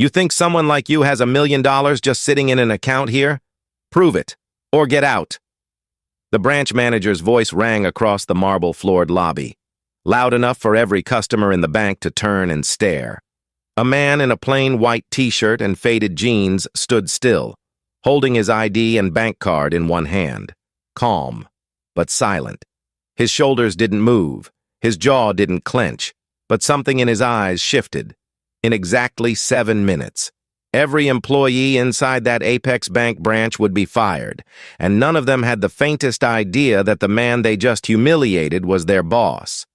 You think someone like you has $1 million just sitting in an account here? Prove it, or get out. The branch manager's voice rang across the marble-floored lobby, loud enough for every customer in the bank to turn and stare. A man in a plain white t-shirt and faded jeans stood still, holding his ID and bank card in one hand, calm, but silent. His shoulders didn't move, his jaw didn't clench, but something in his eyes shifted. In exactly 7 minutes, every employee inside that Apex Bank branch would be fired, and none of them had the faintest idea that the man they just humiliated was their boss.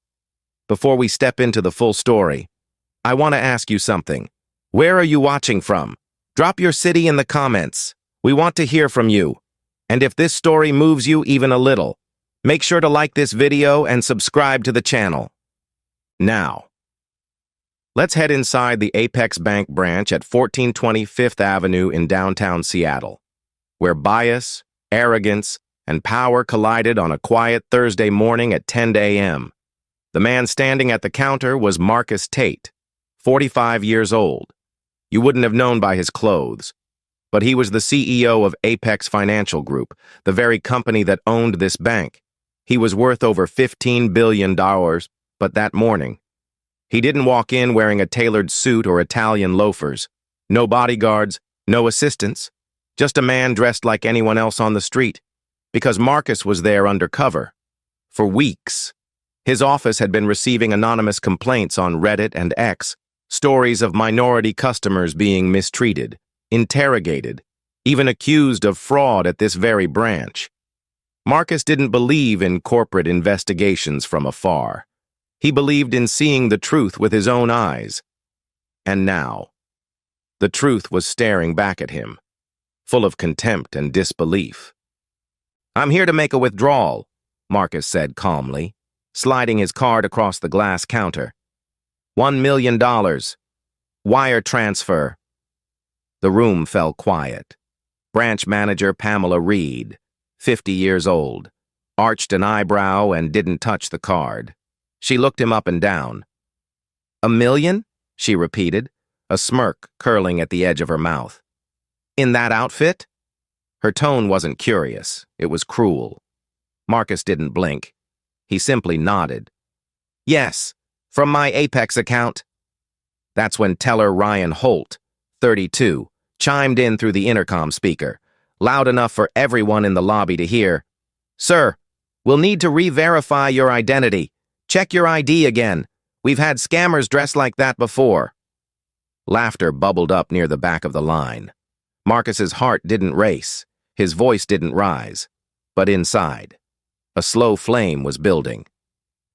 Before we step into the full story, I want to ask you something. Where are you watching from? Drop your city in the comments. We want to hear from you. And if this story moves you even a little, make sure to like this video and subscribe to the channel. Now, let's head inside the Apex Bank branch at 1420 Fifth Avenue in downtown Seattle, where bias, arrogance, and power collided on a quiet Thursday morning at 10 a.m. The man standing at the counter was Marcus Tate, 45 years old. You wouldn't have known by his clothes, but he was the CEO of Apex Financial Group, the very company that owned this bank. He was worth over $15 billion, but that morning, he didn't walk in wearing a tailored suit or Italian loafers. No bodyguards, no assistants, just a man dressed like anyone else on the street, because Marcus was there undercover. For weeks, his office had been receiving anonymous complaints on Reddit and X, stories of minority customers being mistreated, interrogated, even accused of fraud at this very branch. Marcus didn't believe in corporate investigations from afar. He believed in seeing the truth with his own eyes. And now, the truth was staring back at him, full of contempt and disbelief. "I'm here to make a withdrawal," Marcus said calmly, sliding his card across the glass counter. $1 million. Wire transfer. The room fell quiet. Branch manager Pamela Reed, 50 years old, arched an eyebrow and didn't touch the card. She looked him up and down. "$1 million?" she repeated, a smirk curling at the edge of her mouth. "In that outfit?" Her tone wasn't curious, it was cruel. Marcus didn't blink. He simply nodded. "Yes, from my Apex account." That's when teller Ryan Holt, 32, chimed in through the intercom speaker, loud enough for everyone in the lobby to hear. "Sir, we'll need to re-verify your identity. Check your ID again. We've had scammers dressed like that before." Laughter bubbled up near the back of the line. Marcus's heart didn't race. His voice didn't rise. But inside, a slow flame was building.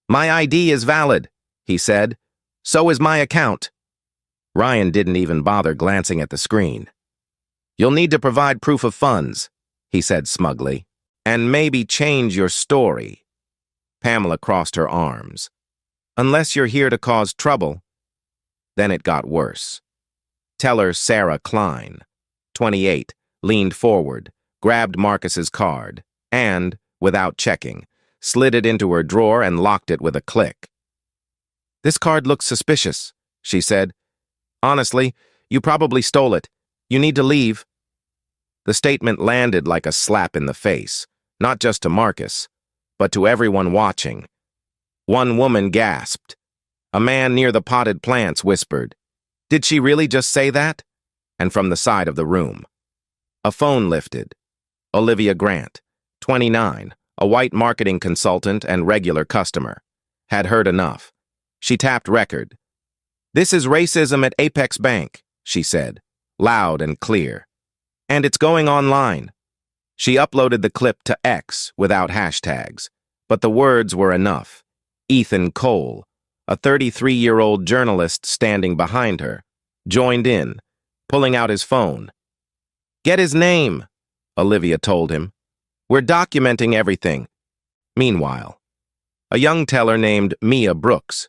"My ID is valid," he said. "So is my account." Ryan didn't even bother glancing at the screen. "You'll need to provide proof of funds," he said smugly, "and maybe change your story." Pamela crossed her arms. "Unless you're here to cause trouble." Then it got worse. Teller Sarah Klein, 28, leaned forward, grabbed Marcus's card, and, without checking, slid it into her drawer and locked it with a click. "This card looks suspicious," she said. "Honestly, you probably stole it. You need to leave." The statement landed like a slap in the face, not just to Marcus, but to everyone watching. One woman gasped. A man near the potted plants whispered, "Did she really just say that?" And from the side of the room, a phone lifted. Olivia Grant, 29, a white marketing consultant and regular customer, had heard enough. She tapped record. "This is racism at Apex Bank," she said, loud and clear. "And it's going online." She uploaded the clip to X without hashtags, but the words were enough. Ethan Cole, a 33-year-old journalist standing behind her, joined in, pulling out his phone. "Get his name," Olivia told him. "We're documenting everything." Meanwhile, a young teller named Mia Brooks,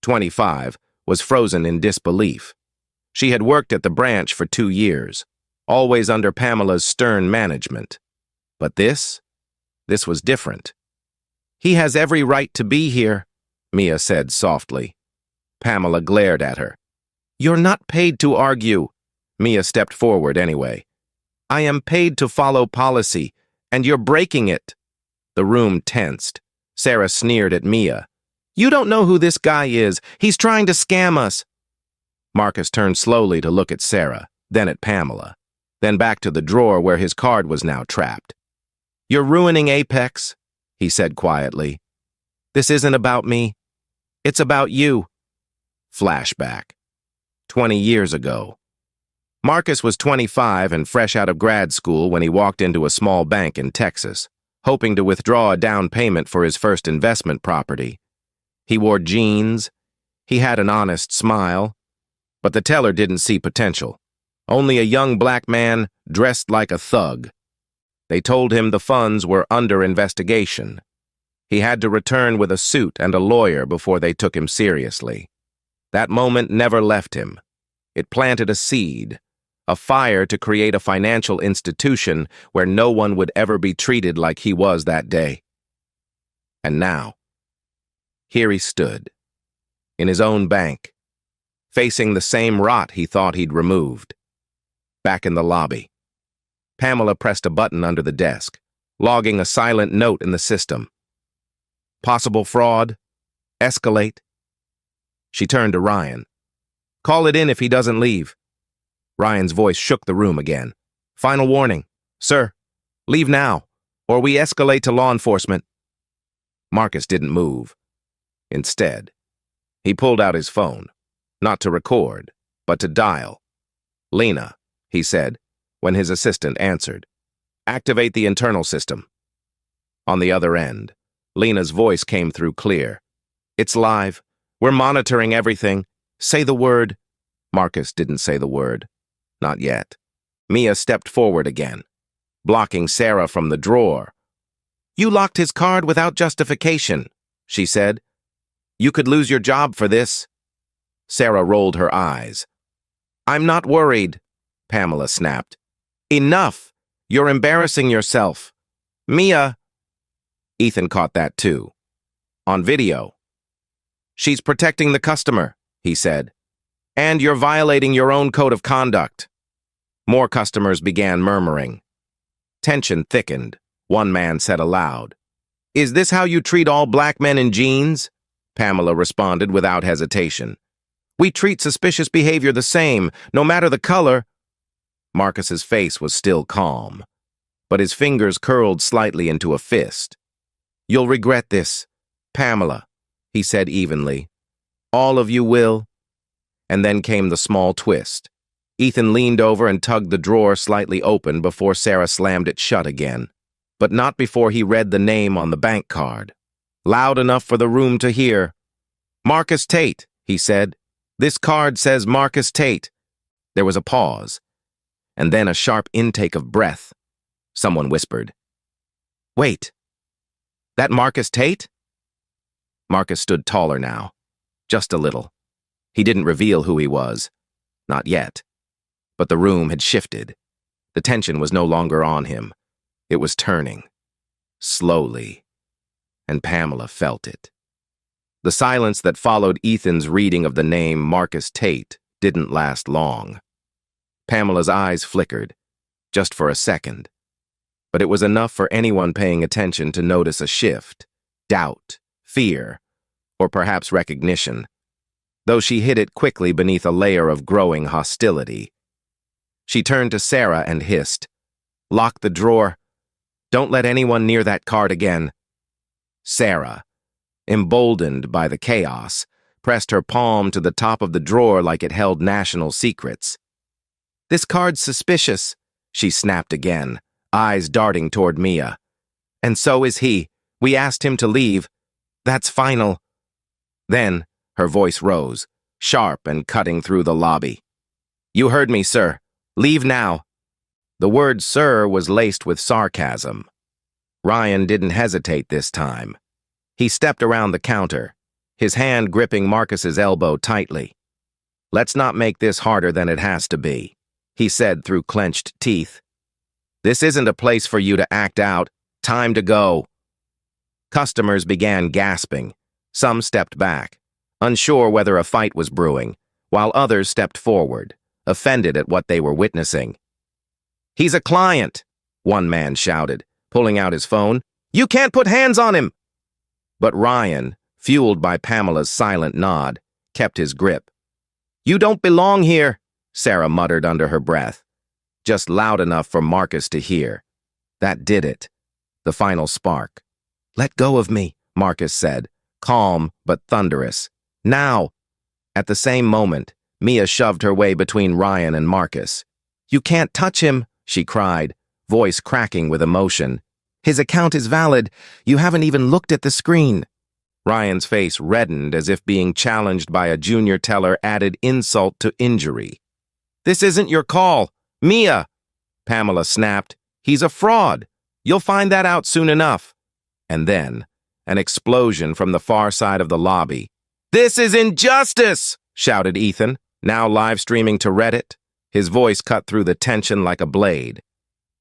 25, was frozen in disbelief. She had worked at the branch for 2 years, always under Pamela's stern management. But this was different. "He has every right to be here," Mia said softly. Pamela glared at her. "You're not paid to argue," Mia stepped forward anyway. I am paid to follow policy, and you're breaking it. The room tensed. Sarah sneered at Mia. You don't know who this guy is. He's trying to scam us. Marcus turned slowly to look at Sarah, then at Pamela, then back to the drawer where his card was now trapped. You're ruining Apex, he said quietly. This isn't about me. It's about you. Flashback. 20 years ago. Marcus was 25 and fresh out of grad school when he walked into a small bank in Texas, hoping to withdraw a down payment for his first investment property. He wore jeans. He had an honest smile. But the teller didn't see potential. Only a young black man dressed like a thug. They told him the funds were under investigation. He had to return with a suit and a lawyer before they took him seriously. That moment never left him. It planted a seed, a fire to create a financial institution where no one would ever be treated like he was that day. And now, here he stood, in his own bank, facing the same rot he thought he'd removed. Back in the lobby, Pamela pressed a button under the desk, logging a silent note in the system. Possible fraud? Escalate? She turned to Ryan. Call it in if he doesn't leave. Ryan's voice shook the room again. Final warning. Sir, leave now, or we escalate to law enforcement. Marcus didn't move. Instead, he pulled out his phone, not to record, but to dial. Lena, he said, when his assistant answered. Activate the internal system. On the other end, Lena's voice came through clear. It's live. We're monitoring everything. Say the word. Marcus didn't say the word. Not yet. Mia stepped forward again, blocking Sarah from the drawer. You locked his card without justification, she said. You could lose your job for this. Sarah rolled her eyes. I'm not worried, Pamela snapped. Enough! You're embarrassing yourself. Mia! Ethan caught that too. On video. She's protecting the customer, he said. And you're violating your own code of conduct. More customers began murmuring. Tension thickened. One man said aloud. Is this how you treat all black men in jeans? Pamela responded without hesitation. We treat suspicious behavior the same, no matter the color. Marcus's face was still calm, but his fingers curled slightly into a fist. You'll regret this, Pamela, he said evenly. All of you will. And then came the small twist. Ethan leaned over and tugged the drawer slightly open before Sarah slammed it shut again, but not before he read the name on the bank card. Loud enough for the room to hear. Marcus Tate, he said. This card says Marcus Tate. There was a pause, and then a sharp intake of breath. Someone whispered. Wait, that Marcus Tate? Marcus stood taller now, just a little. He didn't reveal who he was, not yet. But the room had shifted. The tension was no longer on him. It was turning, slowly, and Pamela felt it. The silence that followed Ethan's reading of the name Marcus Tate didn't last long. Pamela's eyes flickered, just for a second. But it was enough for anyone paying attention to notice a shift, doubt, fear, or perhaps recognition, though she hid it quickly beneath a layer of growing hostility. She turned to Sarah and hissed, Lock the drawer. Don't let anyone near that card again. Sarah, emboldened by the chaos, pressed her palm to the top of the drawer like it held national secrets. This card's suspicious, she snapped again, eyes darting toward Mia. And so is he. We asked him to leave. That's final. Then, her voice rose, sharp and cutting through the lobby. You heard me, sir. Leave now. The word sir was laced with sarcasm. Ryan didn't hesitate this time. He stepped around the counter, his hand gripping Marcus's elbow tightly. Let's not make this harder than it has to be, he said through clenched teeth. This isn't a place for you to act out. Time to go. Customers began gasping. Some stepped back, unsure whether a fight was brewing, while others stepped forward, offended at what they were witnessing. "He's a client," one man shouted, pulling out his phone. "You can't put hands on him!" But Ryan, fueled by Pamela's silent nod, kept his grip. "You don't belong here," Sarah muttered under her breath, just loud enough for Marcus to hear. That did it. The final spark. "Let go of me," Marcus said, calm but thunderous. "Now!" At the same moment, Mia shoved her way between Ryan and Marcus. "You can't touch him," she cried, voice cracking with emotion. "His account is valid. You haven't even looked at the screen." Ryan's face reddened as if being challenged by a junior teller added insult to injury. "This isn't your call. Mia!" Pamela snapped. "He's a fraud. You'll find that out soon enough." And then, an explosion from the far side of the lobby. "This is injustice!" shouted Ethan, now live streaming to Reddit. His voice cut through the tension like a blade.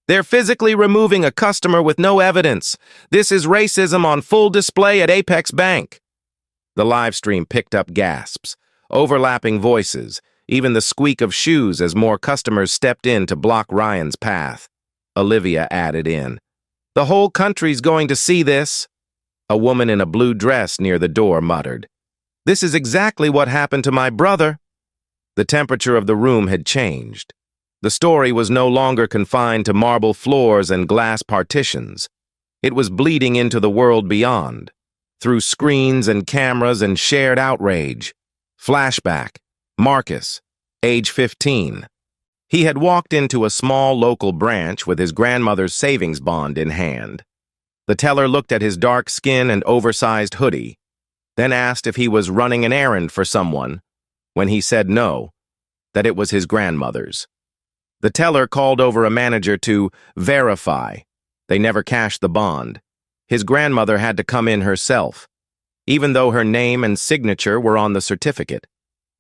"They're physically removing a customer with no evidence. This is racism on full display at Apex Bank." The live stream picked up gasps, overlapping voices, even the squeak of shoes as more customers stepped in to block Ryan's path. Olivia added in, "The whole country's going to see this." A woman in a blue dress near the door muttered, "This is exactly what happened to my brother." The temperature of the room had changed. The story was no longer confined to marble floors and glass partitions. It was bleeding into the world beyond, through screens and cameras and shared outrage. Flashback. Marcus, age 15. He had walked into a small local branch with his grandmother's savings bond in hand. The teller looked at his dark skin and oversized hoodie, then asked if he was running an errand for someone. When he said no, that it was his grandmother's. The teller called over a manager to verify. They never cashed the bond. His grandmother had to come in herself, even though her name and signature were on the certificate.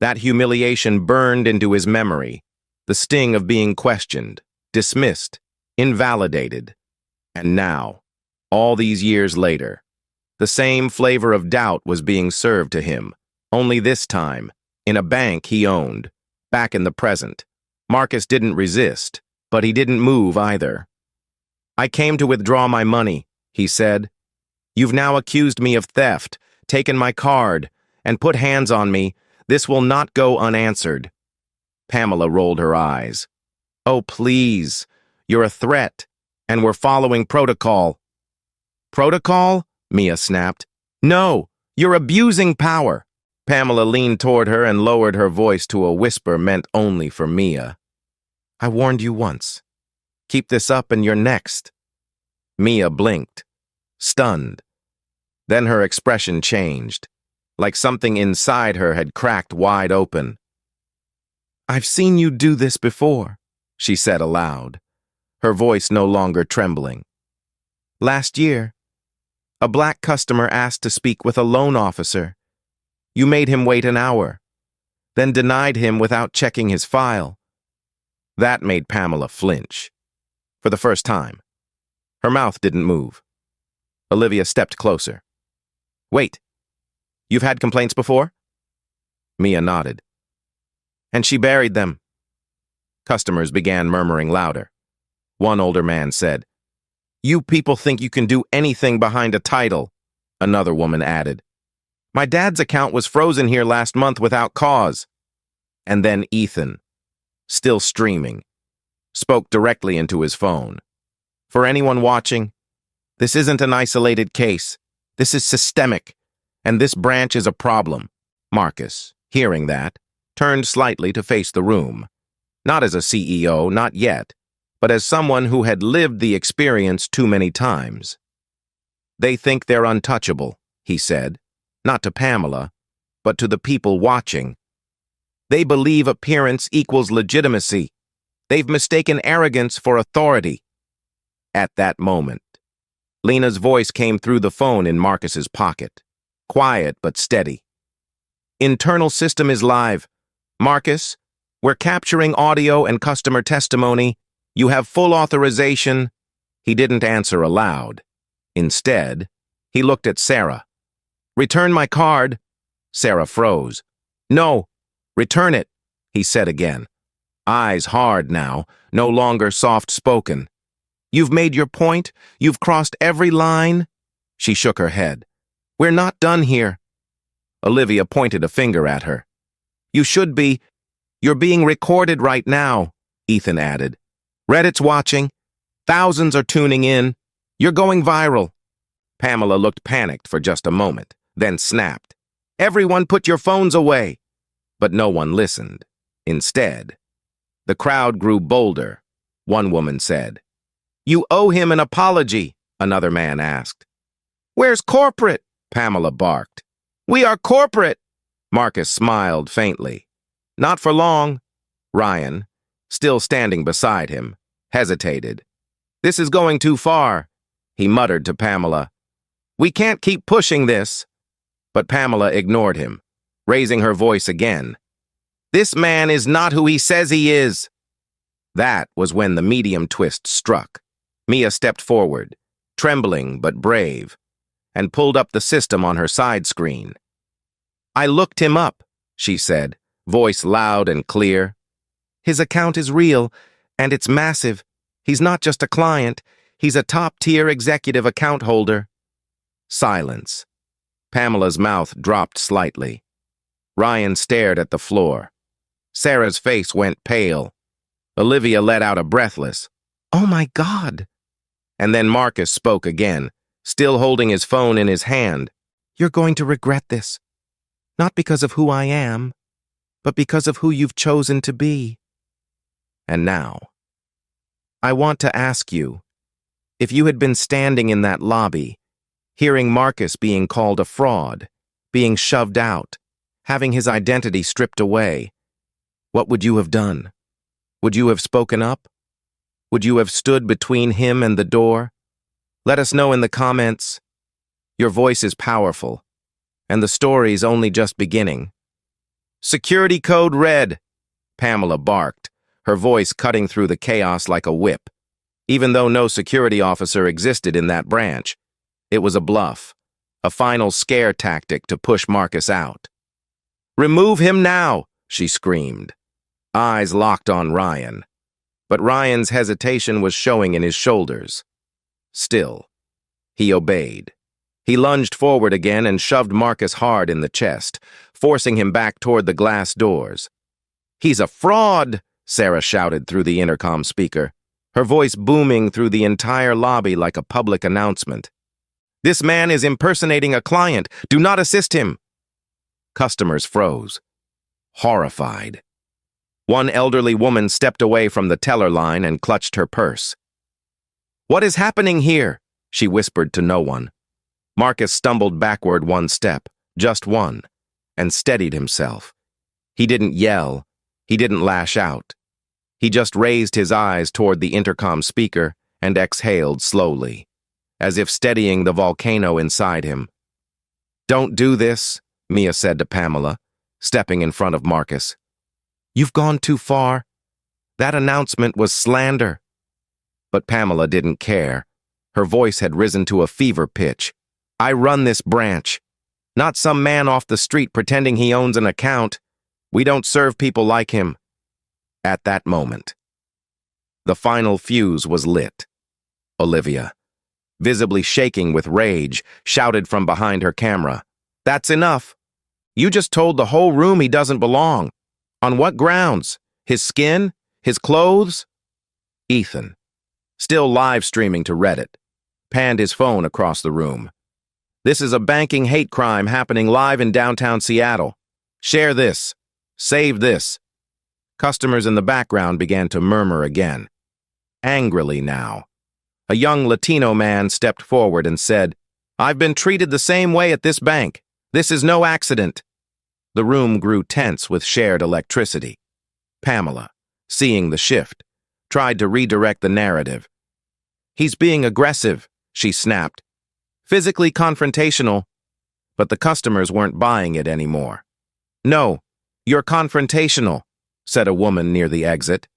That humiliation burned into his memory, the sting of being questioned, dismissed, invalidated. And now, all these years later, the same flavor of doubt was being served to him, only this time, in a bank he owned, back in the present. Marcus didn't resist, but he didn't move either. "I came to withdraw my money," he said. "You've now accused me of theft, taken my card, and put hands on me. This will not go unanswered." Pamela rolled her eyes. "Oh, please. You're a threat, and we're following protocol." "Protocol?" Mia snapped. "No, you're abusing power." Pamela leaned toward her and lowered her voice to a whisper meant only for Mia. "I warned you once. Keep this up and you're next." Mia blinked, stunned. Then her expression changed, like something inside her had cracked wide open. "I've seen you do this before," she said aloud, her voice no longer trembling. "Last year, a black customer asked to speak with a loan officer. You made him wait an hour, then denied him without checking his file." That made Pamela flinch. For the first time. Her mouth didn't move. Olivia stepped closer. "Wait, you've had complaints before?" Mia nodded. "And she buried them." Customers began murmuring louder. One older man said, "You people think you can do anything behind a title," another woman added. "My dad's account was frozen here last month without cause." And then Ethan, still streaming, spoke directly into his phone. "For anyone watching, this isn't an isolated case. This is systemic, and this branch is a problem." Marcus, hearing that, turned slightly to face the room. Not as a CEO, not yet, but as someone who had lived the experience too many times. "They think they're untouchable," he said, not to Pamela, but to the people watching. "They believe appearance equals legitimacy. They've mistaken arrogance for authority." At that moment, Lena's voice came through the phone in Marcus's pocket, quiet but steady. "Internal system is live. Marcus, we're capturing audio and customer testimony. You have full authorization." He didn't answer aloud. Instead, he looked at Sarah. "Return my card." Sarah froze. "No, return it," he said again. eyes hard now, no longer soft-spoken. "You've made your point? You've crossed every line?" She shook her head. "We're not done here." Olivia pointed a finger at her. "You should be. You're being recorded right now," Ethan added. "Reddit's watching. Thousands are tuning in. You're going viral." Pamela looked panicked for just a moment, then snapped. "Everyone put your phones away." But no one listened. Instead, the crowd grew bolder. One woman said. "You owe him an apology," another man asked. "Where's corporate?" Pamela barked. "We are corporate." Marcus smiled faintly. "Not for long." Ryan, still standing beside him, hesitated. "This is going too far," he muttered to Pamela. "We can't keep pushing this." But Pamela ignored him, raising her voice again. "This man is not who he says he is." That was when the medium twist struck. Mia stepped forward, trembling but brave, and pulled up the system on her side screen. "I looked him up," she said, voice loud and clear. "His account is real, and it's massive. He's not just a client, he's a top-tier executive account holder." Silence. Pamela's mouth dropped slightly. Ryan stared at the floor. Sarah's face went pale. Olivia let out a breathless, "Oh my God!" And then Marcus spoke again, still holding his phone in his hand. "You're going to regret this. Not because of who I am, but because of who you've chosen to be." And now, I want to ask you, if you had been standing in that lobby, hearing Marcus being called a fraud, being shoved out, having his identity stripped away, what would you have done? Would you have spoken up? Would you have stood between him and the door? Let us know in the comments. Your voice is powerful, and the story's only just beginning. "Security code red," Pamela barked, her voice cutting through the chaos like a whip. Even though no security officer existed in that branch, it was a bluff, a final scare tactic to push Marcus out. "Remove him now," she screamed. Eyes locked on Ryan, but Ryan's hesitation was showing in his shoulders. Still, he obeyed. He lunged forward again and shoved Marcus hard in the chest, forcing him back toward the glass doors. "He's a fraud!" Sarah shouted through the intercom speaker, her voice booming through the entire lobby like a public announcement. "This man is impersonating a client. Do not assist him." Customers froze, horrified. One elderly woman stepped away from the teller line and clutched her purse. "What is happening here?" she whispered to no one. Marcus stumbled backward one step, just one, and steadied himself. He didn't yell. He didn't lash out. He just raised his eyes toward the intercom speaker and exhaled slowly, as if steadying the volcano inside him. "Don't do this," Mia said to Pamela, stepping in front of Marcus. "You've gone too far. That announcement was slander." But Pamela didn't care. Her voice had risen to a fever pitch. "I run this branch. Not some man off the street pretending he owns an account. We don't serve people like him." At that moment, the final fuse was lit. Olivia, visibly shaking with rage, shouted from behind her camera, "That's enough. You just told the whole room he doesn't belong. On what grounds? His skin? His clothes?" Ethan, still live streaming to Reddit, panned his phone across the room. "This is a banking hate crime happening live in downtown Seattle. Share this. Save this." Customers in the background began to murmur again. Angrily now, a young Latino man stepped forward and said, "I've been treated the same way at this bank. This is no accident." The room grew tense with shared electricity. Pamela, seeing the shift, tried to redirect the narrative. "He's being aggressive," she snapped. "Physically confrontational." But the customers weren't buying it anymore. "No, you're confrontational," said a woman near the exit.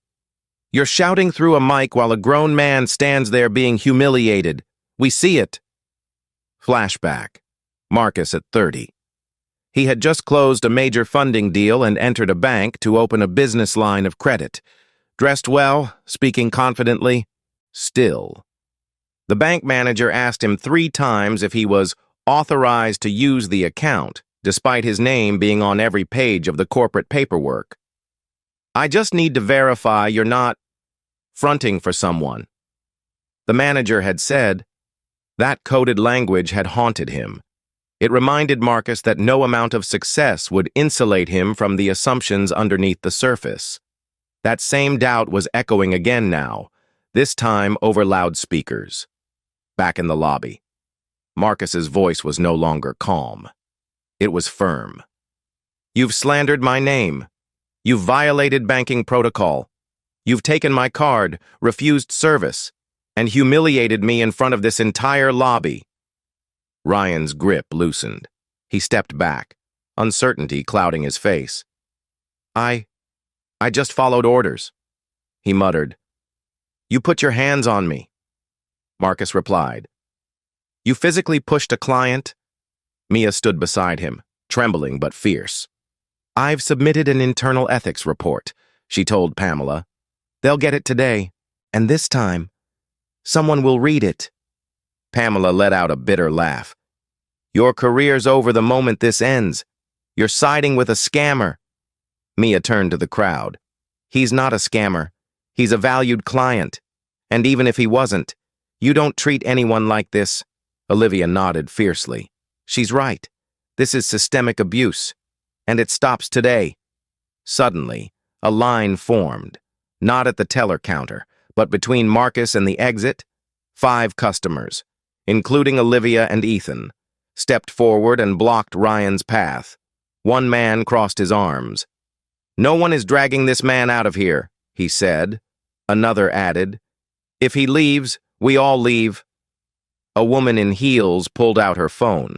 "You're shouting through a mic while a grown man stands there being humiliated. We see it." Flashback. Marcus at 30. He had just closed a major funding deal and entered a bank to open a business line of credit. dressed well, speaking confidently. Still. The bank manager asked him 3 times if he was authorized to use the account, despite his name being on every page of the corporate paperwork. I just need to verify you're not fronting for someone. The manager had said. That coded language had haunted him. It reminded Marcus that no amount of success would insulate him from the assumptions underneath the surface. That same doubt was echoing again now, this time over loudspeakers. Back in the lobby, Marcus's voice was no longer calm. It was firm. You've slandered my name. You've violated banking protocol. You've taken my card, refused service, and humiliated me in front of this entire lobby. Ryan's grip loosened. He stepped back, uncertainty clouding his face. I just followed orders, he muttered. You put your hands on me, Marcus replied. You physically pushed a client? Mia stood beside him, trembling but fierce. I've submitted an internal ethics report, she told Pamela. They'll get it today, and this time, someone will read it. Pamela let out a bitter laugh. Your career's over the moment this ends. You're siding with a scammer. Mia turned to the crowd. He's not a scammer. He's a valued client. And even if he wasn't, you don't treat anyone like this. Olivia nodded fiercely. She's right. This is systemic abuse. And it stops today. Suddenly, a line formed, not at the teller counter, but between Marcus and the exit. 5 customers, including Olivia and Ethan, stepped forward and blocked Ryan's path. One man crossed his arms. No one is dragging this man out of here, he said. Another added, if he leaves, we all leave. A woman in heels pulled out her phone.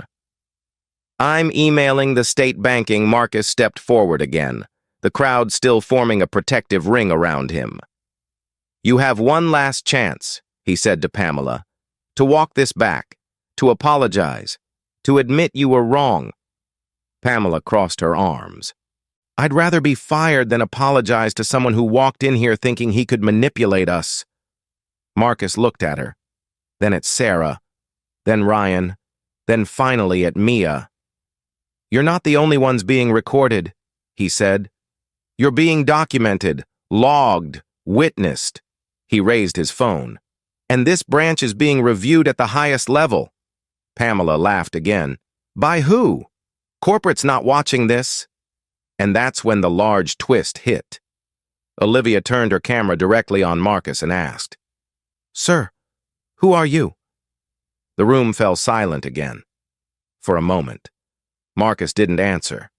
I'm emailing the state banking. Marcus stepped forward again, the crowd still forming a protective ring around him. You have one last chance, he said to Pamela, to walk this back, to apologize, to admit you were wrong. Pamela crossed her arms. I'd rather be fired than apologize to someone who walked in here thinking he could manipulate us. Marcus looked at her, then at Sarah, then Ryan, then finally at Mia. You're not the only ones being recorded, he said. You're being documented, logged, witnessed. He raised his phone. And this branch is being reviewed at the highest level. Pamela laughed again. By who? Corporate's not watching this. And that's when the large twist hit. Olivia turned her camera directly on Marcus and asked, Sir, who are you? The room fell silent again. For a moment. Marcus didn't answer.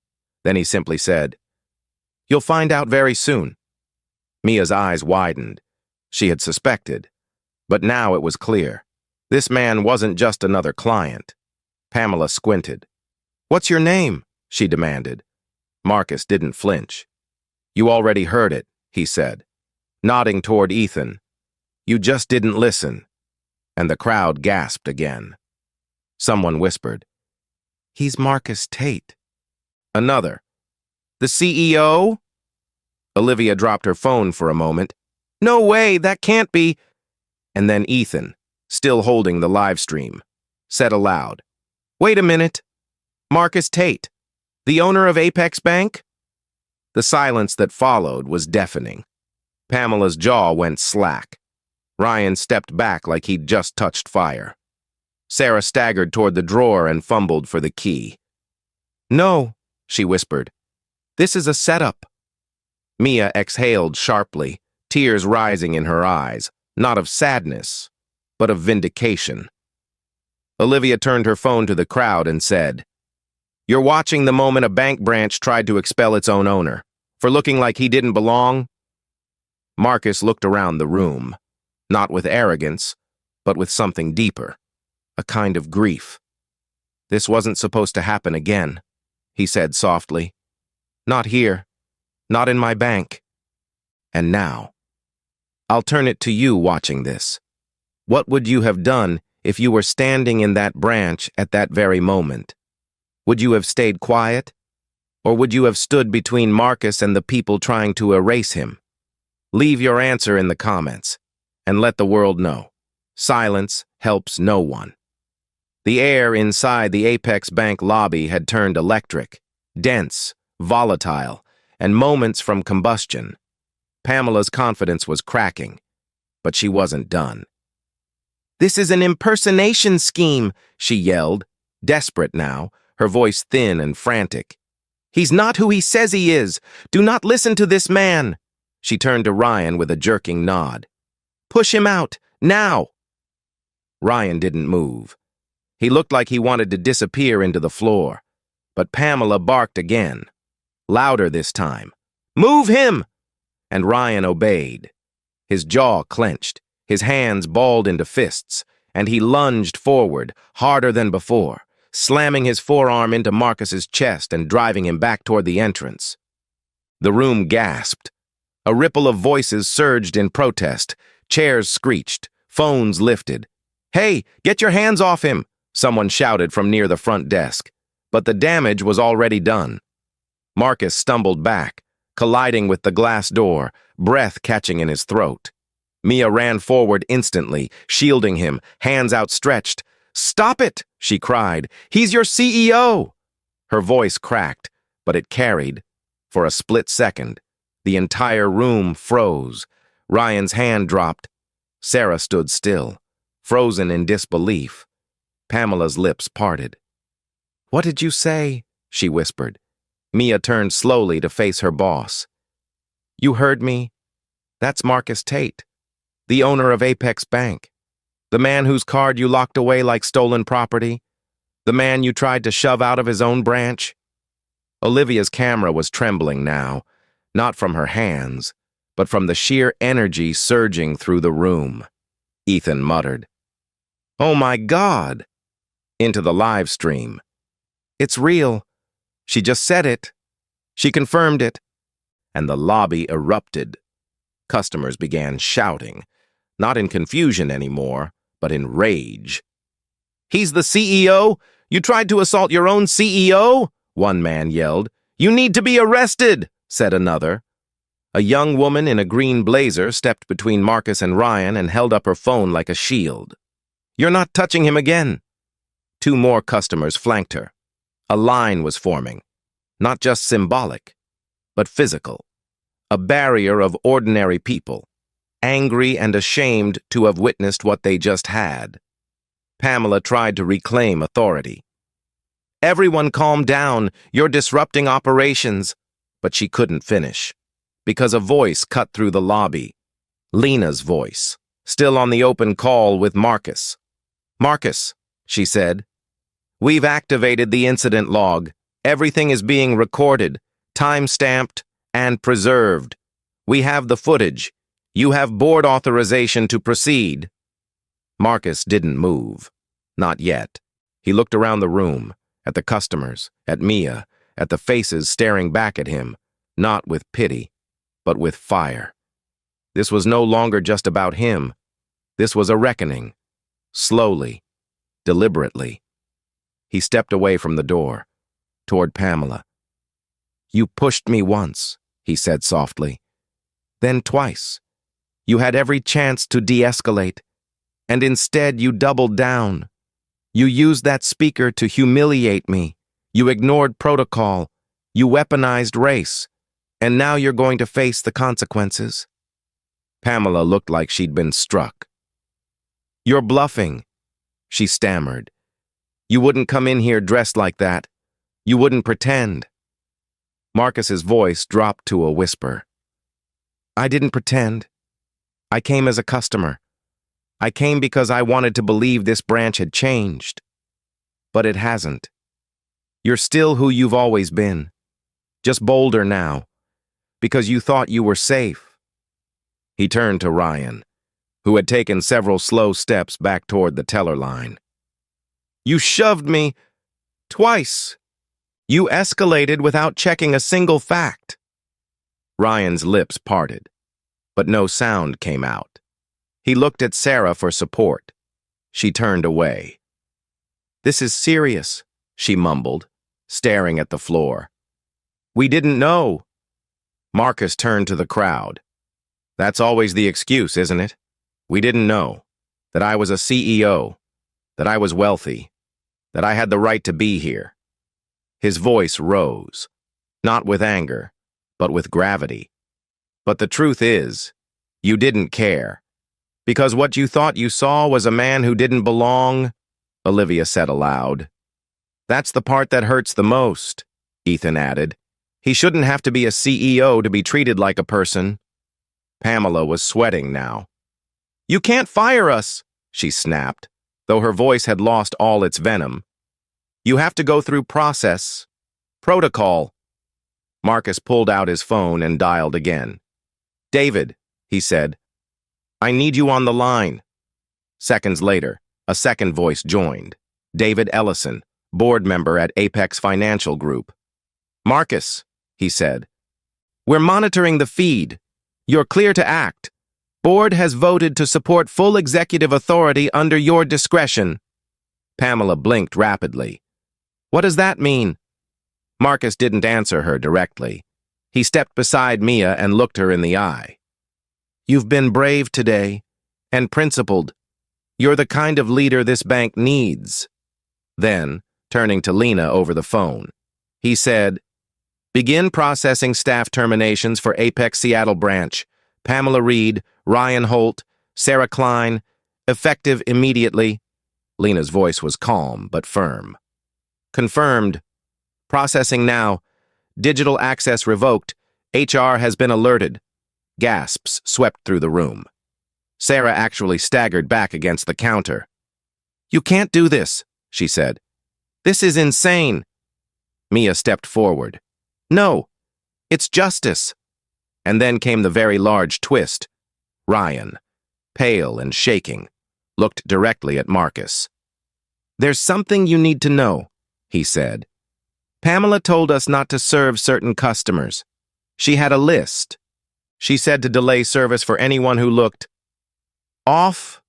Then he simply said, You'll find out very soon. Mia's eyes widened. She had suspected. But now it was clear. This man wasn't just another client. Pamela squinted. What's your name? She demanded. Marcus didn't flinch. You already heard it, he said, nodding toward Ethan. You just didn't listen. And the crowd gasped again. Someone whispered, He's Marcus Tate. Another, The CEO? Olivia dropped her phone for a moment. No way, that can't be. And then Ethan, still holding the live stream, said aloud, Wait a minute. Marcus Tate, the owner of Apex Bank? The silence that followed was deafening. Pamela's jaw went slack. Ryan stepped back like he'd just touched fire. Sarah staggered toward the drawer and fumbled for the key. No, she whispered. This is a setup. Mia exhaled sharply, tears rising in her eyes, not of sadness, but of vindication. Olivia turned her phone to the crowd and said, You're watching the moment a bank branch tried to expel its own owner, for looking like he didn't belong? Marcus looked around the room, not with arrogance, but with something deeper, a kind of grief. This wasn't supposed to happen again, he said softly. Not here, not in my bank. And now, I'll turn it to you watching this. What would you have done if you were standing in that branch at that very moment? Would you have stayed quiet? Or would you have stood between Marcus and the people trying to erase him? Leave your answer in the comments, and let the world know. Silence helps no one. The air inside the Apex Bank lobby had turned electric, dense, volatile, and moments from combustion. Pamela's confidence was cracking, but she wasn't done. "This is an impersonation scheme," she yelled, desperate now, her voice thin and frantic. "He's not who he says he is. Do not listen to this man." She turned to Ryan with a jerking nod. "Push him out, now." Ryan didn't move. He looked like he wanted to disappear into the floor, but Pamela barked again, louder this time. "Move him!" And Ryan obeyed. His jaw clenched, his hands balled into fists, and he lunged forward, harder than before, slamming his forearm into Marcus's chest and driving him back toward the entrance. The room gasped. A ripple of voices surged in protest. Chairs screeched. Phones lifted. "Hey, get your hands off him!" someone shouted from near the front desk. But the damage was already done. Marcus stumbled back, colliding with the glass door, breath catching in his throat. Mia ran forward instantly, shielding him, hands outstretched. "Stop it!" she cried. "He's your CEO!" Her voice cracked, but it carried. For a split second, the entire room froze. Ryan's hand dropped. Sarah stood still, frozen in disbelief. Pamela's lips parted. "What did you say?" she whispered. Mia turned slowly to face her boss. "You heard me. That's Marcus Tate, the owner of Apex Bank. The man whose card you locked away like stolen property. The man you tried to shove out of his own branch." Olivia's camera was trembling now, not from her hands, but from the sheer energy surging through the room. Ethan muttered, "Oh my God!" into the live stream. "It's real. She just said it. She confirmed it." And the lobby erupted. Customers began shouting, not in confusion anymore, but in rage. "He's the CEO? You tried to assault your own CEO?" one man yelled. "You need to be arrested," said another. A young woman in a green blazer stepped between Marcus and Ryan and held up her phone like a shield. "You're not touching him again." Two more customers flanked her. A line was forming, not just symbolic, but physical. A barrier of ordinary people, angry and ashamed to have witnessed what they just had. Pamela tried to reclaim authority. "Everyone calm down, you're disrupting operations." But she couldn't finish, because a voice cut through the lobby. Lena's voice, still on the open call with Marcus. "Marcus," she said, "we've activated the incident log. Everything is being recorded, time-stamped, and preserved. We have the footage. You have board authorization to proceed." Marcus didn't move. Not yet. He looked around the room, at the customers, at Mia, at the faces staring back at him, not with pity, but with fire. This was no longer just about him. This was a reckoning. Slowly, deliberately. He stepped away from the door, toward Pamela. "You pushed me once," he said softly. "Then twice. You had every chance to de-escalate, and instead you doubled down. You used that speaker to humiliate me. You ignored protocol. You weaponized race. And now you're going to face the consequences." Pamela looked like she'd been struck. "You're bluffing," she stammered. "You wouldn't come in here dressed like that. You wouldn't pretend." Marcus's voice dropped to a whisper. "I didn't pretend. I came as a customer. I came because I wanted to believe this branch had changed. But it hasn't. You're still who you've always been. Just bolder now, because you thought you were safe." He turned to Ryan, who had taken several slow steps back toward the teller line. "You shoved me twice. You escalated without checking a single fact." Ryan's lips parted, but no sound came out. He looked at Sarah for support. She turned away. "This is serious," she mumbled, staring at the floor. "We didn't know." Marcus turned to the crowd. That's always the excuse, isn't it? We didn't know. That I was a CEO. That I was wealthy. That I had the right to be here. His voice rose, not with anger, but with gravity. But the truth is, you didn't care. Because what you thought you saw was a man who didn't belong, Olivia said aloud. That's the part that hurts the most, Ethan added. He shouldn't have to be a CEO to be treated like a person. Pamela was sweating now. You can't fire us, she snapped, though her voice had lost all its venom. You have to go through process. Protocol. Marcus pulled out his phone and dialed again. David, he said, I need you on the line. Seconds later, a second voice joined. David Ellison, board member at Apex Financial Group. Marcus, he said, we're monitoring the feed. You're clear to act. Board has voted to support full executive authority under your discretion. Pamela blinked rapidly. What does that mean? Marcus didn't answer her directly. He stepped beside Mia and looked her in the eye. You've been brave today, and principled. You're the kind of leader this bank needs. Then, turning to Lena over the phone, he said, begin processing staff terminations for Apex Seattle branch. Pamela Reed, Ryan Holt, Sarah Klein, effective immediately. Lena's voice was calm but firm. Confirmed. Processing now. Digital access revoked. HR has been alerted. Gasps swept through the room. Sarah actually staggered back against the counter. You can't do this, she said. This is insane. Mia stepped forward. No, it's justice. And then came the very large twist. Ryan, pale and shaking, looked directly at Marcus. There's something you need to know, he said. Pamela told us not to serve certain customers. She had a list. She said to delay service for anyone who looked off.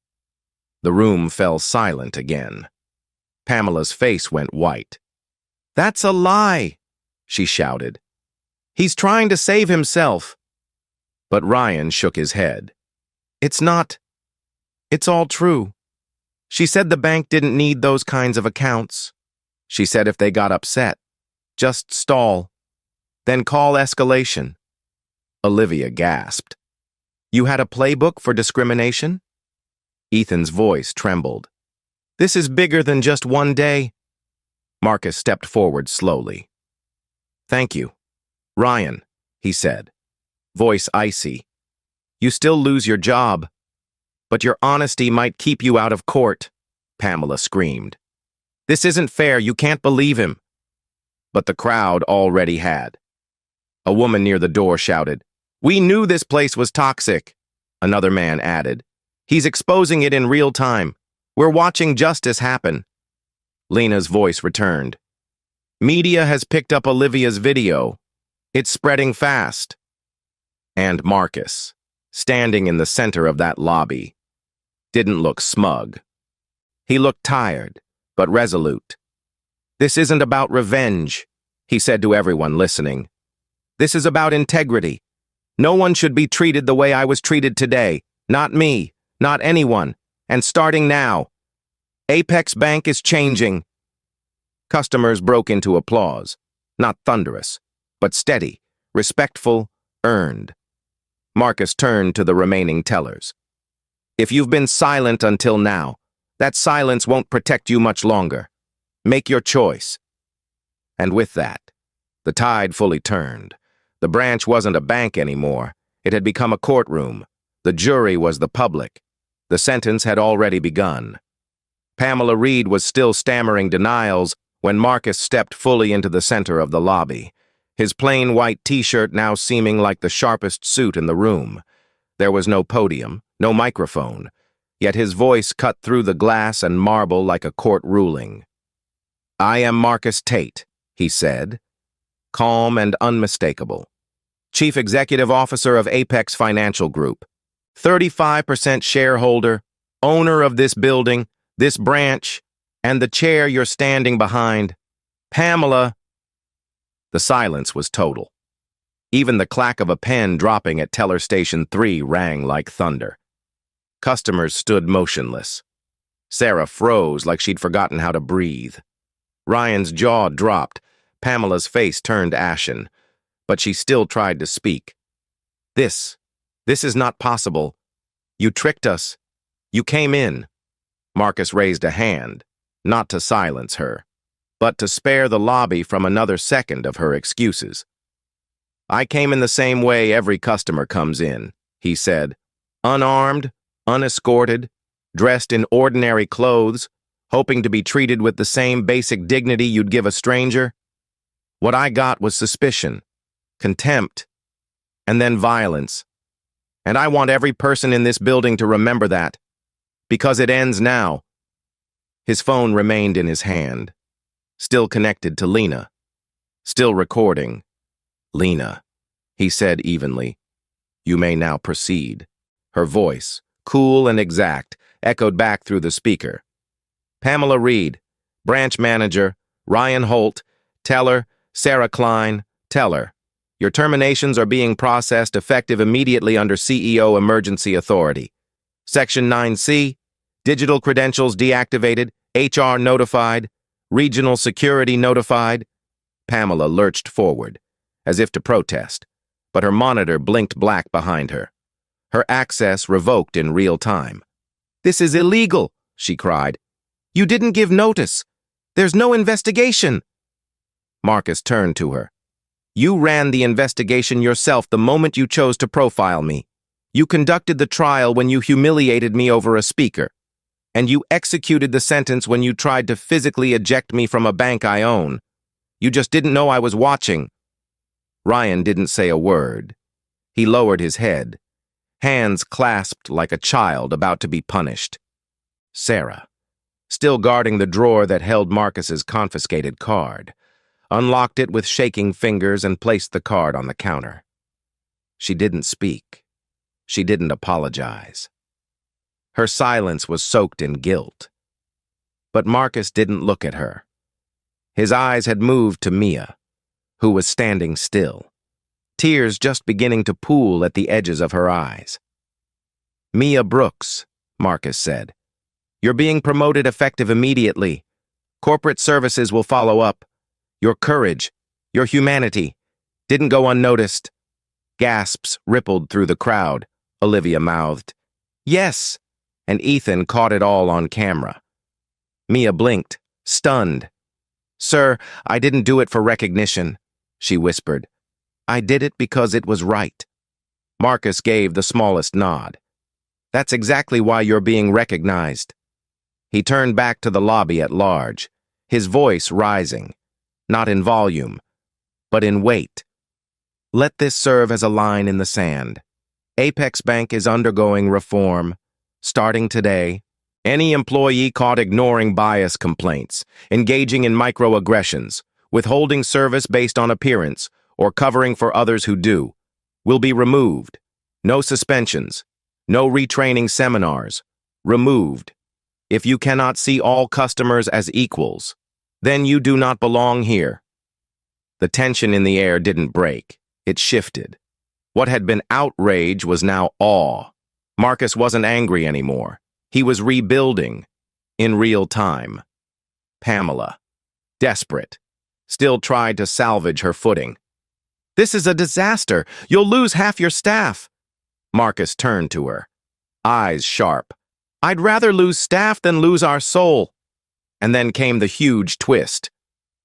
The room fell silent again. Pamela's face went white. That's a lie, she shouted. He's trying to save himself. But Ryan shook his head. It's not. It's all true. She said the bank didn't need those kinds of accounts. She said if they got upset, just stall, then call escalation. Olivia gasped. You had a playbook for discrimination? Ethan's voice trembled. This is bigger than just one day. Marcus stepped forward slowly. Thank you. Ryan, he said, voice icy. You still lose your job, but your honesty might keep you out of court, Pamela screamed. This isn't fair, you can't believe him. But the crowd already had. A woman near the door shouted, We knew this place was toxic. Another man added, He's exposing it in real time. We're watching justice happen. Lena's voice returned. Media has picked up Olivia's video. It's spreading fast. And Marcus, standing in the center of that lobby, didn't look smug. He looked tired, but resolute. This isn't about revenge, he said to everyone listening. This is about integrity. No one should be treated the way I was treated today. Not me, not anyone. And starting now. Apex Bank is changing. Customers broke into applause, not thunderous, but steady, respectful, earned. Marcus turned to the remaining tellers. If you've been silent until now, that silence won't protect you much longer. Make your choice. And with that, the tide fully turned. The branch wasn't a bank anymore. It had become a courtroom. The jury was the public. The sentence had already begun. Pamela Reed was still stammering denials when Marcus stepped fully into the center of the lobby, his plain white t-shirt now seeming like the sharpest suit in the room. There was no podium, no microphone, yet his voice cut through the glass and marble like a court ruling. I am Marcus Tate, he said, calm and unmistakable. Chief Executive Officer of Apex Financial Group, 35% shareholder, owner of this building, this branch, and the chair you're standing behind. Pamela. The silence was total. Even the clack of a pen dropping at teller station 3 rang like thunder. Customers stood motionless. Sarah froze like she'd forgotten how to breathe. Ryan's jaw dropped. Pamela's face turned ashen, but she still tried to speak. This is not possible. You tricked us. You came in. Marcus raised a hand, not to silence her, but to spare the lobby from another second of her excuses. I came in the same way every customer comes in, he said. Unarmed, unescorted, dressed in ordinary clothes, hoping to be treated with the same basic dignity you'd give a stranger. What I got was suspicion, contempt, and then violence. And I want every person in this building to remember that, because it ends now. His phone remained in his hand, still connected to Lena, still recording. Lena, he said evenly, you may now proceed. Her voice, cool and exact, echoed back through the speaker. Pamela Reed, branch manager, Ryan Holt, teller, Sarah Klein, teller. Your terminations are being processed effective immediately under CEO Emergency Authority. Section 9C, digital credentials deactivated, HR notified, regional security notified. Pamela lurched forward, as if to protest, but her monitor blinked black behind her. Her access revoked in real time. This is illegal, she cried. You didn't give notice. There's no investigation. Marcus turned to her. You ran the investigation yourself the moment you chose to profile me. You conducted the trial when you humiliated me over a speaker. And you executed the sentence when you tried to physically eject me from a bank I own. You just didn't know I was watching. Ryan didn't say a word. He lowered his head, hands clasped like a child about to be punished. Sarah, still guarding the drawer that held Marcus's confiscated card, unlocked it with shaking fingers and placed the card on the counter. She didn't speak. She didn't apologize. Her silence was soaked in guilt. But Marcus didn't look at her. His eyes had moved to Mia, who was standing still, tears just beginning to pool at the edges of her eyes. Mia Brooks, Marcus said. You're being promoted effective immediately. Corporate services will follow up. Your courage, your humanity, didn't go unnoticed. Gasps rippled through the crowd. Olivia mouthed, Yes, and Ethan caught it all on camera. Mia blinked, stunned. Sir, I didn't do it for recognition, she whispered. I did it because it was right. Marcus gave the smallest nod. That's exactly why you're being recognized. He turned back to the lobby at large, his voice rising. Not in volume, but in weight. Let this serve as a line in the sand. Apex Bank is undergoing reform. Starting today, any employee caught ignoring bias complaints, engaging in microaggressions, withholding service based on appearance, or covering for others who do, will be removed. No suspensions, no retraining seminars. Removed. If you cannot see all customers as equals, then you do not belong here. The tension in the air didn't break. It shifted. What had been outrage was now awe. Marcus wasn't angry anymore. He was rebuilding, in real time. Pamela, desperate, still tried to salvage her footing. This is a disaster. You'll lose half your staff. Marcus turned to her, eyes sharp. I'd rather lose staff than lose our soul. And then came the huge twist.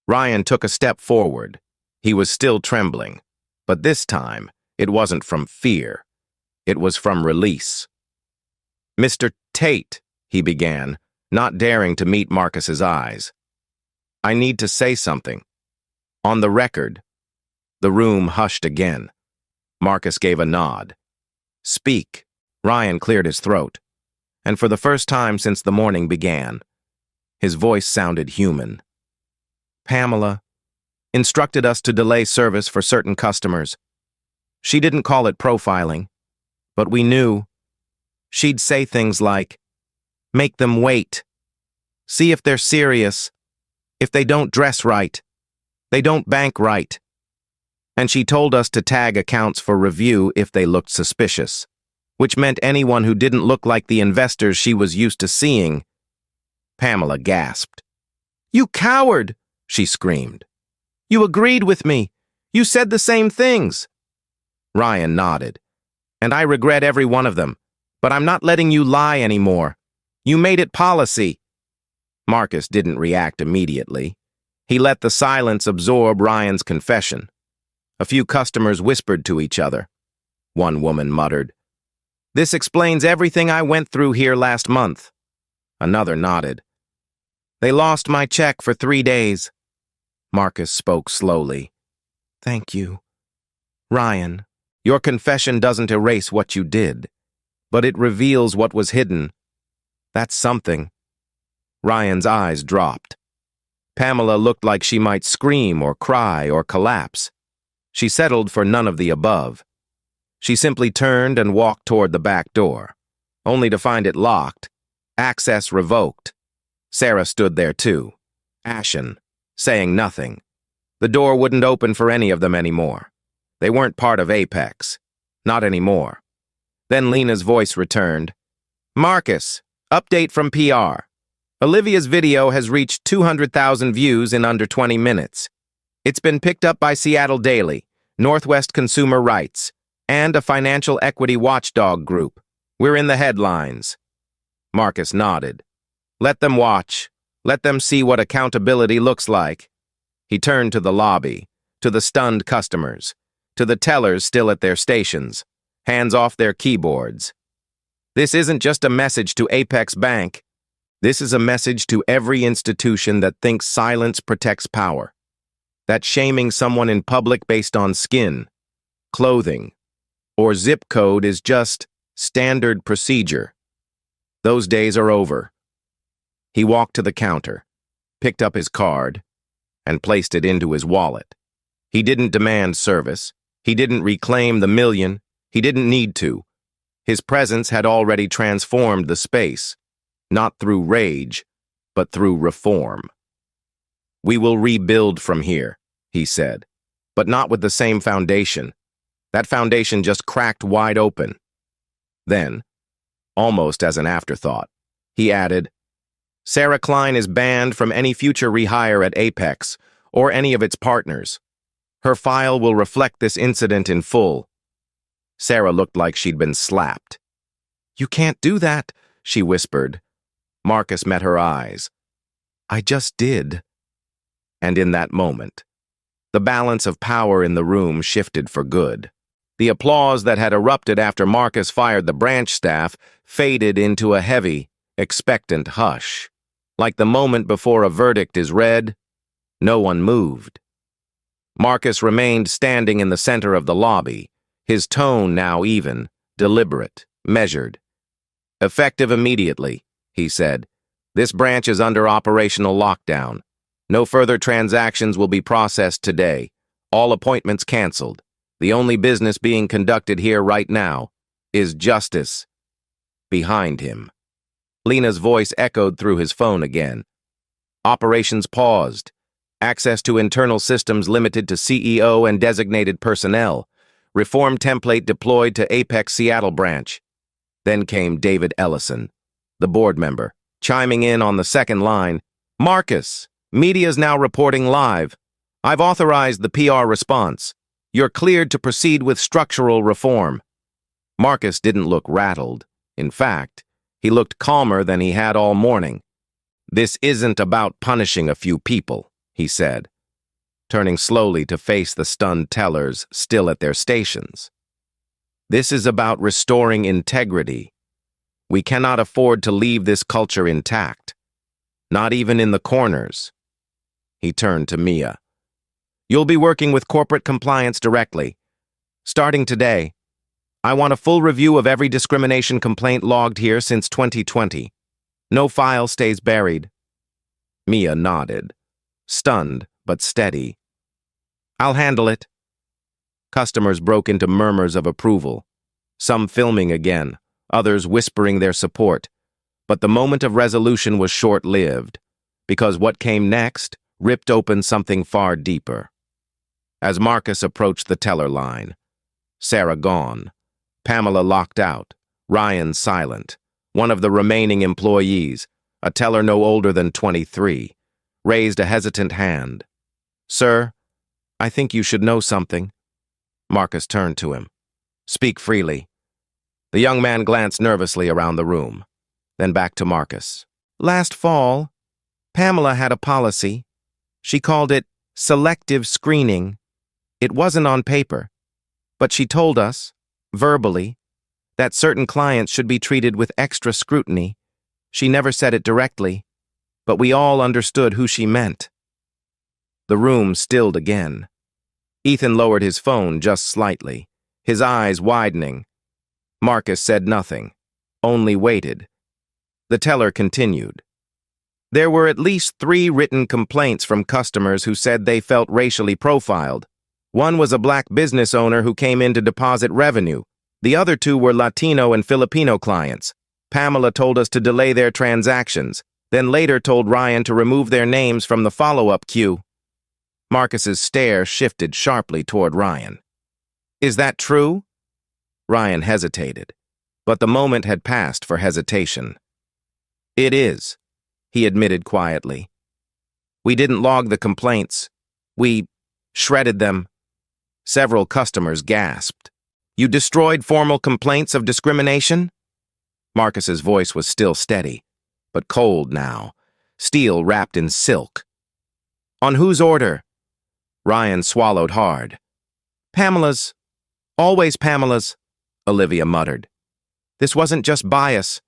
Ryan took a step forward. He was still trembling, but this time it wasn't from fear. It was from release. Mr. Tate, he began, not daring to meet Marcus's eyes. I need to say something. On the record. The room hushed again. Marcus gave a nod. Speak. Ryan cleared his throat. And for the first time since the morning began, his voice sounded human. Pamela instructed us to delay service for certain customers. She didn't call it profiling, but we knew. She'd say things like, make them wait. See if they're serious. If they don't dress right. They don't bank right. And she told us to tag accounts for review if they looked suspicious, which meant anyone who didn't look like the investors she was used to seeing. Pamela gasped. "You coward!" she screamed. "You agreed with me. You said the same things." Ryan nodded. "And I regret every one of them, but I'm not letting you lie anymore. You made it policy." Marcus didn't react immediately. He let the silence absorb Ryan's confession. A few customers whispered to each other. One woman muttered, "This explains everything I went through here last month." Another nodded. "They lost my check for 3 days." Marcus spoke slowly. "Thank you. Ryan, your confession doesn't erase what you did, but it reveals what was hidden. That's something." Ryan's eyes dropped. Pamela looked like she might scream or cry or collapse. She settled for none of the above. She simply turned and walked toward the back door, only to find it locked, access revoked. Sarah stood there too, ashen, saying nothing. The door wouldn't open for any of them anymore. They weren't part of Apex. Not anymore. Then Lena's voice returned. "Marcus, update from PR. Olivia's video has reached 200,000 views in under 20 minutes. It's been picked up by Seattle Daily, Northwest Consumer Rights, and a financial equity watchdog group. We're in the headlines." Marcus nodded. "Let them watch. Let them see what accountability looks like." He turned to the lobby, to the stunned customers, to the tellers still at their stations, hands off their keyboards. "This isn't just a message to Apex Bank. This is a message to every institution that thinks silence protects power. That shaming someone in public based on skin, clothing, or zip code is just standard procedure. Those days are over." He walked to the counter, picked up his card, and placed it into his wallet. He didn't demand service. He didn't reclaim the million. He didn't need to. His presence had already transformed the space, not through rage, but through reform. "We will rebuild from here," he said, "but not with the same foundation. That foundation just cracked wide open." Then, almost as an afterthought, he added, "Sarah Klein is banned from any future rehire at Apex or any of its partners. Her file will reflect this incident in full." Sarah looked like she'd been slapped. "You can't do that," she whispered. Marcus met her eyes. "I just did." And in that moment, the balance of power in the room shifted for good. The applause that had erupted after Marcus fired the branch staff faded into a heavy, expectant hush. Like the moment before a verdict is read, no one moved. Marcus remained standing in the center of the lobby, his tone now even, deliberate, measured. "Effective immediately," he said. "This branch is under operational lockdown. No further transactions will be processed today. All appointments canceled. The only business being conducted here right now is justice." Behind him, Lena's voice echoed through his phone again. "Operations paused. Access to internal systems limited to CEO and designated personnel. Reform template deployed to Apex Seattle branch." Then came David Ellison, the board member, chiming in on the second line. "Marcus, media's now reporting live. I've authorized the PR response. You're cleared to proceed with structural reform." Marcus didn't look rattled. In fact, he looked calmer than he had all morning. "This isn't about punishing a few people," he said, turning slowly to face the stunned tellers still at their stations. "This is about restoring integrity. We cannot afford to leave this culture intact, not even in the corners." He turned to Mia. "You'll be working with corporate compliance directly. Starting today, I want a full review of every discrimination complaint logged here since 2020. No file stays buried." Mia nodded, stunned but steady. "I'll handle it." Customers broke into murmurs of approval, some filming again, others whispering their support. But the moment of resolution was short-lived, because what came next ripped open something far deeper. as Marcus approached the teller line. Sarah gone. Pamela locked out. Ryan silent. One of the remaining employees, a teller no older than 23, raised a hesitant hand. "Sir, I think you should know something." Marcus turned to him. "Speak freely." The young man glanced nervously around the room, then back to Marcus. "Last fall, Pamela had a policy. She called it selective screening. It wasn't on paper, but she told us, verbally, that certain clients should be treated with extra scrutiny. She never said it directly, but we all understood who she meant." The room stilled again. Ethan lowered his phone just slightly, his eyes widening. Marcus said nothing, only waited. The teller continued. "There were at least 3 written complaints from customers who said they felt racially profiled. One was a black business owner who came in to deposit revenue. The other 2 were Latino and Filipino clients. Pamela told us to delay their transactions, then later told Ryan to remove their names from the follow-up queue." Marcus's stare shifted sharply toward Ryan. "Is that true?" Ryan hesitated, but the moment had passed for hesitation. "It is," he admitted quietly. "We didn't log the complaints. We shredded them." Several customers gasped. "You destroyed formal complaints of discrimination?" Marcus's voice was still steady, but cold now, steel wrapped in silk. "On whose order?" Ryan swallowed hard. "Pamela's. Always Pamela's," Olivia muttered. "This wasn't just bias.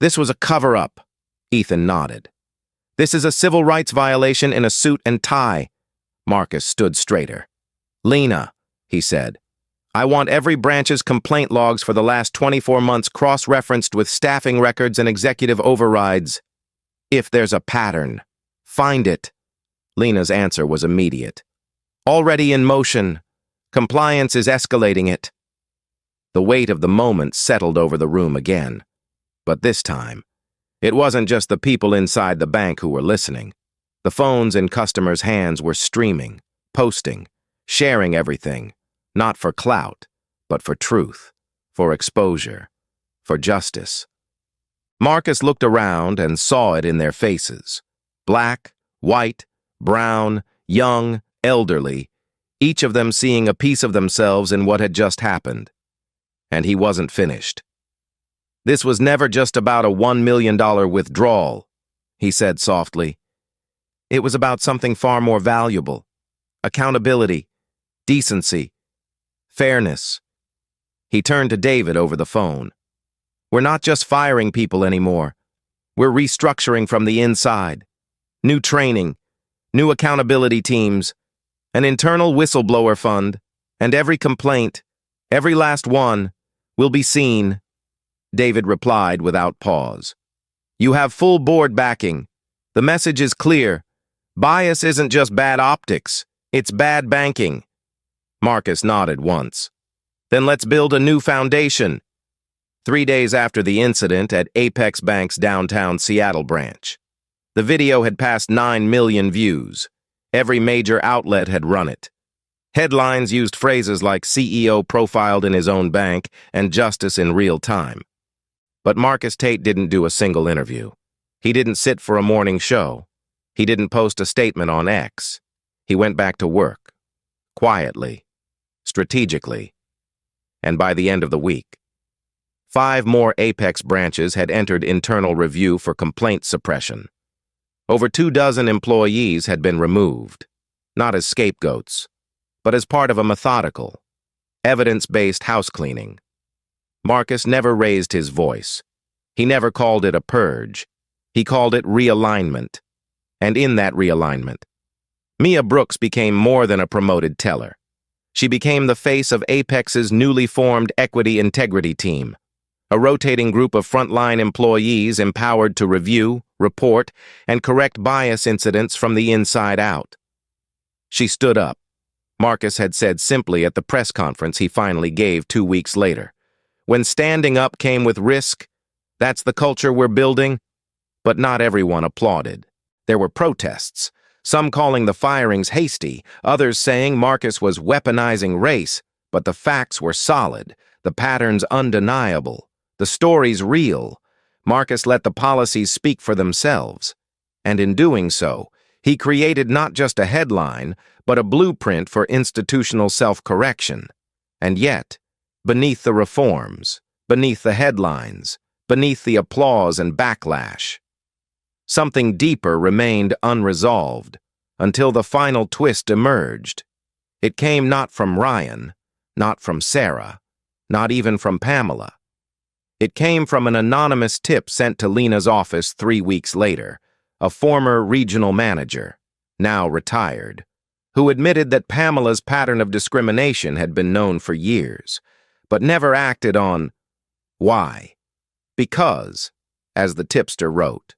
This was a cover-up." Ethan nodded. "This is a civil rights violation in a suit and tie." Marcus stood straighter. "Lena," he said, "I want every branch's complaint logs for the last 24 months cross-referenced with staffing records and executive overrides. If there's a pattern, find it." Lena's answer was immediate. "Already in motion. Compliance is escalating it." The weight of the moment settled over the room again. But this time, it wasn't just the people inside the bank who were listening. The phones in customers' hands were streaming, posting, sharing everything, not for clout, but for truth, for exposure, for justice. Marcus looked around and saw it in their faces. Black, white, brown, young, elderly, each of them seeing a piece of themselves in what had just happened. And he wasn't finished. "This was never just about a $1 million withdrawal," he said softly. "It was about something far more valuable. Accountability, decency, fairness." He turned to David over the phone. "We're not just firing people anymore. We're restructuring from the inside. New training, new accountability teams, an internal whistleblower fund, and every complaint, every last one, will be seen." David replied without pause. "You have full board backing. The message is clear. Bias isn't just bad optics, it's bad banking." Marcus nodded once. "Then let's build a new foundation." 3 days after the incident at Apex Bank's downtown Seattle branch. The video had passed 9 million views. Every major outlet had run it. Headlines used phrases like "CEO profiled in his own bank" and "justice in real time." But Marcus Tate didn't do a single interview. He didn't sit for a morning show. He didn't post a statement on X. He went back to work, quietly, strategically. And by the end of the week, 5 more Apex branches had entered internal review for complaint suppression. Over 24 employees had been removed, not as scapegoats, but as part of a methodical, evidence-based house cleaning. Marcus never raised his voice. He never called it a purge. He called it realignment. And in that realignment, Mia Brooks became more than a promoted teller. She became the face of Apex's newly formed Equity Integrity Team, a rotating group of frontline employees empowered to review, report, and correct bias incidents from the inside out. She stood up. Marcus had said simply at the press conference he finally gave 2 weeks later. "When standing up came with risk, that's the culture we're building." But not everyone applauded. There were protests. Some calling the firings hasty, others saying Marcus was weaponizing race, but the facts were solid, the patterns undeniable, the stories real. Marcus let the policies speak for themselves. And in doing so, he created not just a headline, but a blueprint for institutional self-correction. And yet, beneath the reforms, beneath the headlines, beneath the applause and backlash, something deeper remained unresolved until the final twist emerged. It came not from Ryan, not from Sarah, not even from Pamela. It came from an anonymous tip sent to Lena's office 3 weeks later, a former regional manager, now retired, who admitted that Pamela's pattern of discrimination had been known for years, but never acted on. Why? Because, as the tipster wrote,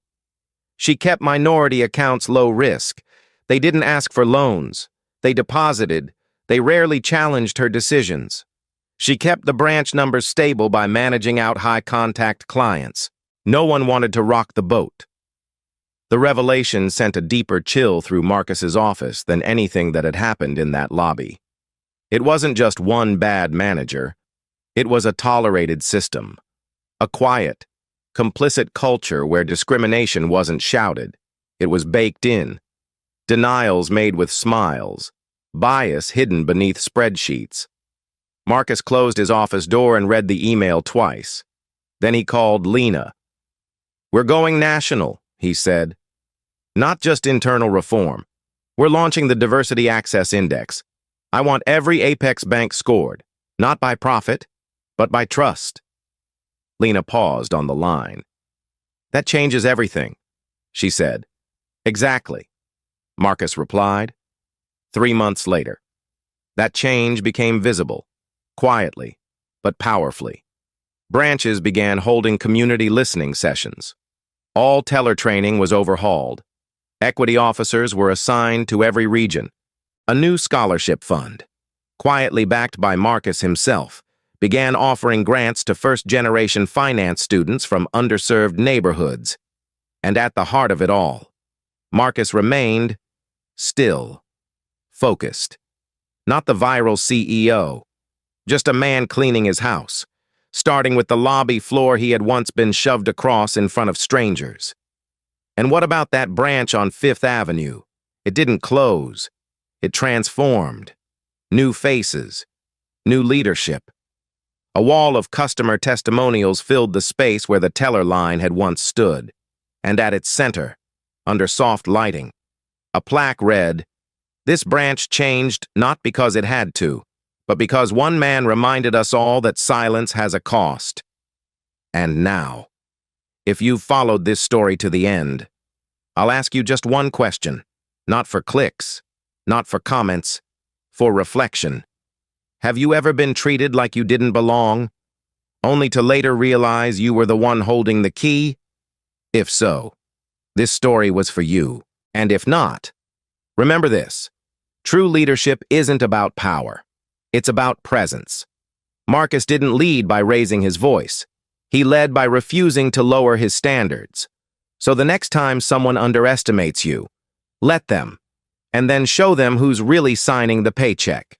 she kept minority accounts low risk. They didn't ask for loans. They deposited. They rarely challenged her decisions. She kept the branch numbers stable by managing out high-contact clients. No one wanted to rock the boat. The revelation sent a deeper chill through Marcus's office than anything that had happened in that lobby. It wasn't just one bad manager. It was a tolerated system. A quiet, complicit culture where discrimination wasn't shouted. It was baked in. Denials made with smiles. Bias hidden beneath spreadsheets. Marcus closed his office door and read the email twice. Then he called Lena. "We're going national," he said. "Not just internal reform. We're launching the Diversity Access Index. I want every Apex bank scored, not by profit, but by trust." Lena paused on the line. "That changes everything," she said. "Exactly," Marcus replied. 3 months later, that change became visible, quietly, but powerfully. Branches began holding community listening sessions. All teller training was overhauled. Equity officers were assigned to every region. A new scholarship fund, quietly backed by Marcus himself, began offering grants to first-generation finance students from underserved neighborhoods. And at the heart of it all, Marcus remained still, focused. Not the viral CEO, just a man cleaning his house, starting with the lobby floor he had once been shoved across in front of strangers. And what about that branch on Fifth Avenue? It didn't close. It transformed. New faces, new leadership. A wall of customer testimonials filled the space where the teller line had once stood. And at its center, under soft lighting, a plaque read, "This branch changed not because it had to, but because one man reminded us all that silence has a cost." And now, if you've followed this story to the end, I'll ask you just one question, not for clicks, not for comments, for reflection. Have you ever been treated like you didn't belong, only to later realize you were the one holding the key? If so, this story was for you. And if not, remember this: true leadership isn't about power. It's about presence. Marcus didn't lead by raising his voice. He led by refusing to lower his standards. So the next time someone underestimates you, let them, and then show them who's really signing the paycheck.